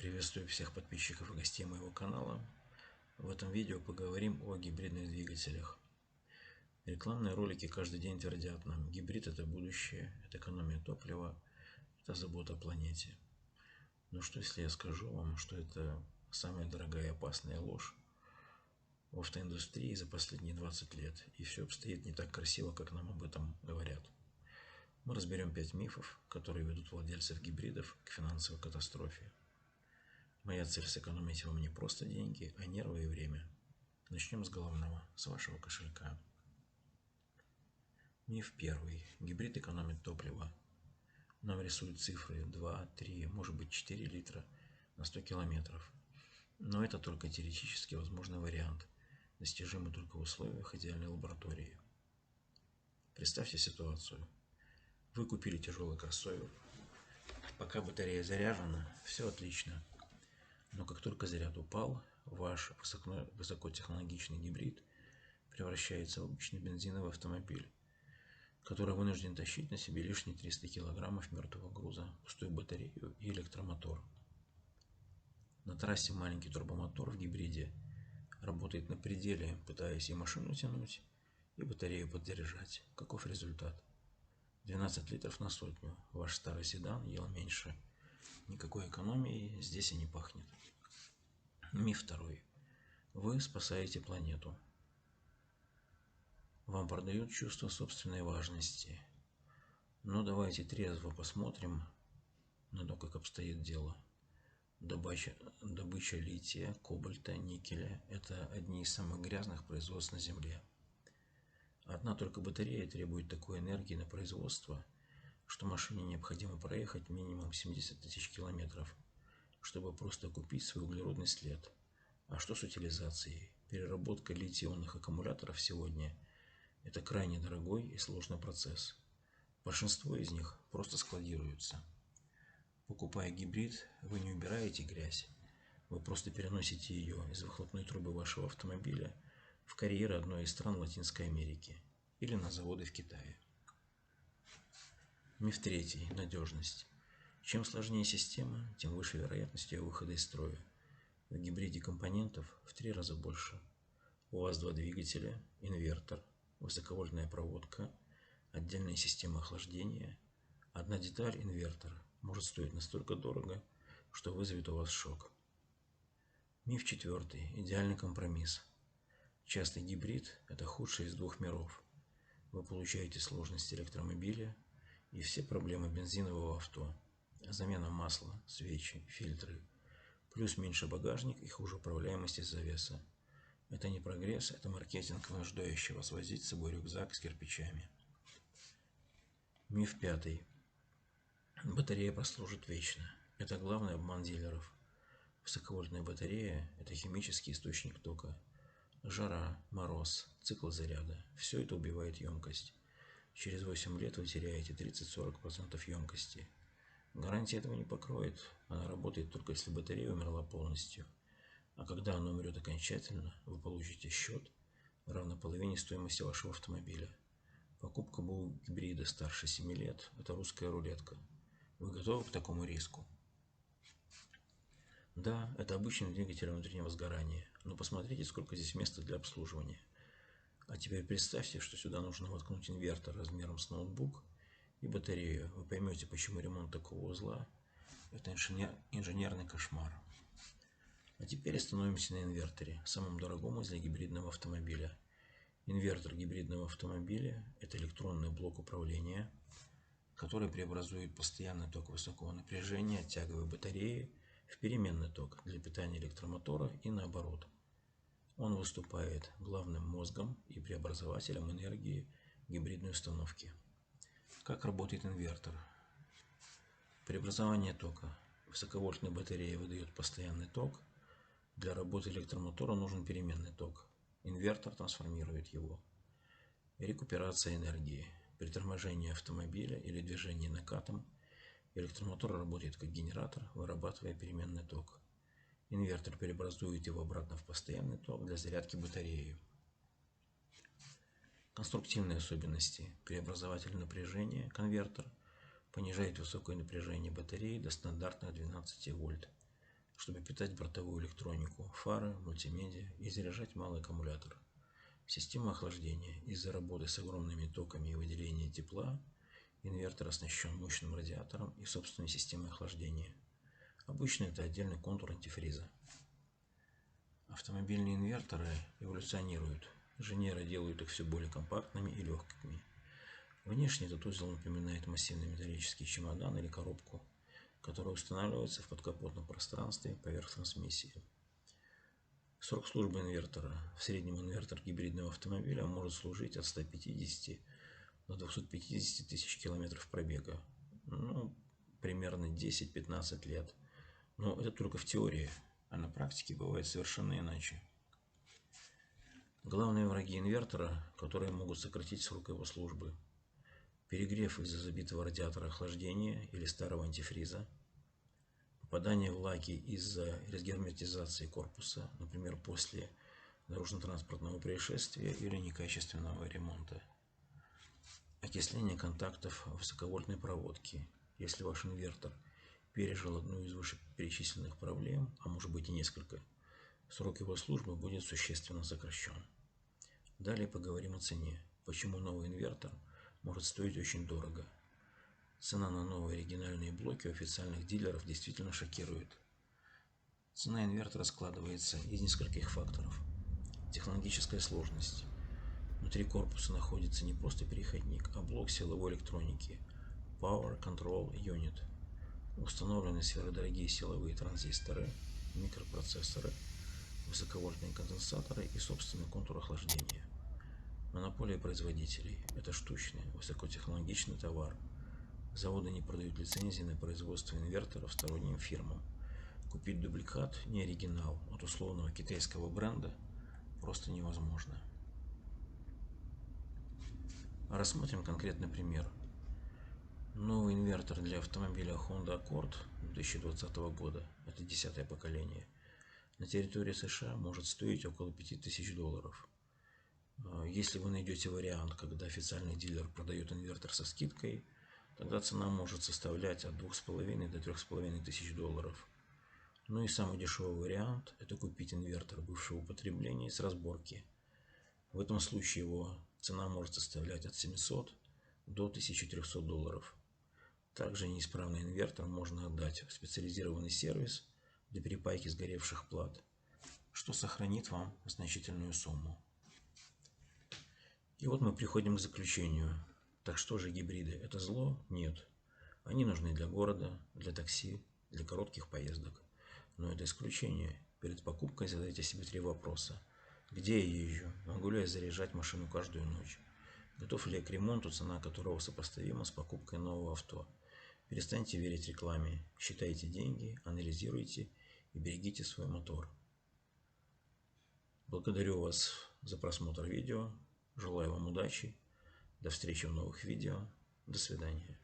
Приветствую всех подписчиков и гостей моего канала. В этом видео поговорим о гибридных двигателях. Рекламные ролики каждый день твердят нам: гибрид — это будущее, это экономия топлива, это забота о планете. Но что если я скажу вам, что это самая дорогая и опасная ложь в автоиндустрии за последние 20 лет, и все обстоит не так красиво, как нам об этом говорят. Мы разберем 5 мифов, которые ведут владельцев гибридов к финансовой катастрофе. Моя цель — сэкономить вам не просто деньги, а нервы и время. Начнем с главного, с вашего кошелька. Миф первый. Гибрид экономит топливо. Нам рисуют цифры 2, 3, может быть 4 литра на 100 километров. Но это только теоретически возможный вариант, достижимый только в условиях идеальной лаборатории. Представьте ситуацию. Вы купили тяжелый кроссовер. Пока батарея заряжена, все отлично. Но как только заряд упал, ваш высокотехнологичный гибрид превращается в обычный бензиновый автомобиль, который вынужден тащить на себе лишние 300 килограммов мертвого груза, пустую батарею и электромотор. На трассе маленький турбомотор в гибриде работает на пределе, пытаясь и машину тянуть, и батарею подзаряжать. Каков результат? 12 литров на сотню. Ваш старый седан ел меньше. Никакой экономии здесь и не пахнет. Миф второй. Вы спасаете планету. Вам продают чувство собственной важности. Но давайте трезво посмотрим на то, как обстоит дело. Добыча лития, кобальта, никеля – это одни из самых грязных производств на Земле. Одна только батарея требует такой энергии на производство, что машине необходимо проехать минимум 70 тысяч километров, чтобы просто купить свой углеродный след. А что с утилизацией? Переработка литий-ионных аккумуляторов сегодня – это крайне дорогой и сложный процесс. Большинство из них просто складируются. Покупая гибрид, вы не убираете грязь, вы просто переносите ее из выхлопной трубы вашего автомобиля в карьеры одной из стран Латинской Америки или на заводы в Китае. Миф третий. Надежность. Чем сложнее система, тем выше вероятность ее выхода из строя. В гибриде компонентов в 3 раза больше. У вас 2 двигателя, инвертор, высоковольтная проводка, отдельная система охлаждения. Одна деталь инвертора может стоить настолько дорого, что вызовет у вас шок. Миф четвертый. Идеальный компромисс. Частый гибрид – это худший из 2 миров. Вы получаете сложность электромобиля и все проблемы бензинового авто. Замена масла, свечи, фильтры. Плюс меньше багажник и хуже управляемость из-за веса. Это не прогресс, это маркетинг, вынуждающий вас возить с собой рюкзак с кирпичами. Миф пятый. Батарея прослужит вечно. Это главный обман дилеров. Высоковольтная батарея – это химический источник тока. Жара, мороз, цикл заряда – все это убивает емкость. Через 8 лет вы теряете 30-40% емкости. Гарантия этого не покроет, она работает только если батарея умерла полностью. А когда она умрет окончательно, вы получите счет, равный половине стоимости вашего автомобиля. Покупка гибрида старше 7 лет – это русская рулетка. Вы готовы к такому риску? Да, это обычный двигатель внутреннего сгорания, но посмотрите, сколько здесь места для обслуживания. А теперь представьте, что сюда нужно воткнуть инвертор размером с ноутбук и батарею. Вы поймете, почему ремонт такого узла – это инженерный кошмар. А теперь остановимся на инверторе, самом дорогом для гибридного автомобиля. Инвертор гибридного автомобиля – это электронный блок управления, который преобразует постоянный ток высокого напряжения от тяговой батареи в переменный ток для питания электромотора и наоборот. Он выступает главным мозгом и преобразователем энергии гибридной установки. Как работает инвертор? Преобразование тока. Высоковольтная батарея выдает постоянный ток. Для работы электромотора нужен переменный ток. Инвертор трансформирует его. Рекуперация энергии. При торможении автомобиля или движении накатом электромотор работает как генератор, вырабатывая переменный ток. Инвертор преобразует его обратно в постоянный ток для зарядки батареи. Конструктивные особенности. Преобразователь напряжения, конвертер, понижает высокое напряжение батареи до стандартных 12 вольт. чтобы питать бортовую электронику, фары, мультимедиа и заряжать малый аккумулятор. Система охлаждения. Из-за работы с огромными токами и выделения тепла инвертор оснащен мощным радиатором и собственной системой охлаждения. Обычно это отдельный контур антифриза. Автомобильные инверторы эволюционируют. Инженеры делают их все более компактными и легкими. Внешне этот узел напоминает массивный металлический чемодан или коробку, который устанавливается в подкапотном пространстве поверх трансмиссии. Срок службы инвертора. В среднем инвертор гибридного автомобиля может служить от 150 до 250 тысяч километров пробега. Примерно 10-15 лет. Но это только в теории, а на практике бывает совершенно иначе. Главные враги инвертора, которые могут сократить срок его службы. Перегрев из-за забитого радиатора охлаждения или старого антифриза. Попадание влаги из-за разгерметизации корпуса, например, после дорожно-транспортного происшествия или некачественного ремонта. Окисление контактов высоковольтной проводки. Если ваш инвертор пережил одну из вышеперечисленных проблем, а может быть и несколько, срок его службы будет существенно сокращен. Далее поговорим о цене. Почему новый инвертор может стоить очень дорого. Цена на новые оригинальные блоки у официальных дилеров действительно шокирует. Цена инвертора складывается из нескольких факторов. Технологическая сложность. Внутри корпуса находится не просто переходник, а блок силовой электроники Power Control Unit. Установлены сверхдорогие силовые транзисторы, микропроцессоры, высоковольтные конденсаторы и собственный контур охлаждения. Монополия производителей – это штучный, высокотехнологичный товар. Заводы не продают лицензии на производство инверторов сторонним фирмам. Купить дубликат, не оригинал, от условного китайского бренда просто невозможно. Рассмотрим конкретный пример. Новый инвертор для автомобиля Honda Accord 2020 года, это 10-е поколение, на территории США может стоить около $5000. Если вы найдете вариант, когда официальный дилер продает инвертор со скидкой, тогда цена может составлять от $2500 до $3500. Ну и самый дешевый вариант – это купить инвертор бывшего употребления с разборки. В этом случае его цена может составлять от $700 до $1300. Также неисправный инвертор можно отдать в специализированный сервис для перепайки сгоревших плат, что сохранит вам значительную сумму. И вот мы приходим к заключению. Так что же гибриды? Это зло? Нет. Они нужны для города, для такси, для коротких поездок. Но это исключение. Перед покупкой задайте себе 3 вопроса. Где я езжу? Могу ли я заряжать машину каждую ночь? Готов ли я к ремонту, цена которого сопоставима с покупкой нового авто? Перестаньте верить рекламе. Считайте деньги, анализируйте и берегите свой мотор. Благодарю вас за просмотр видео. Желаю вам удачи. До встречи в новых видео. До свидания.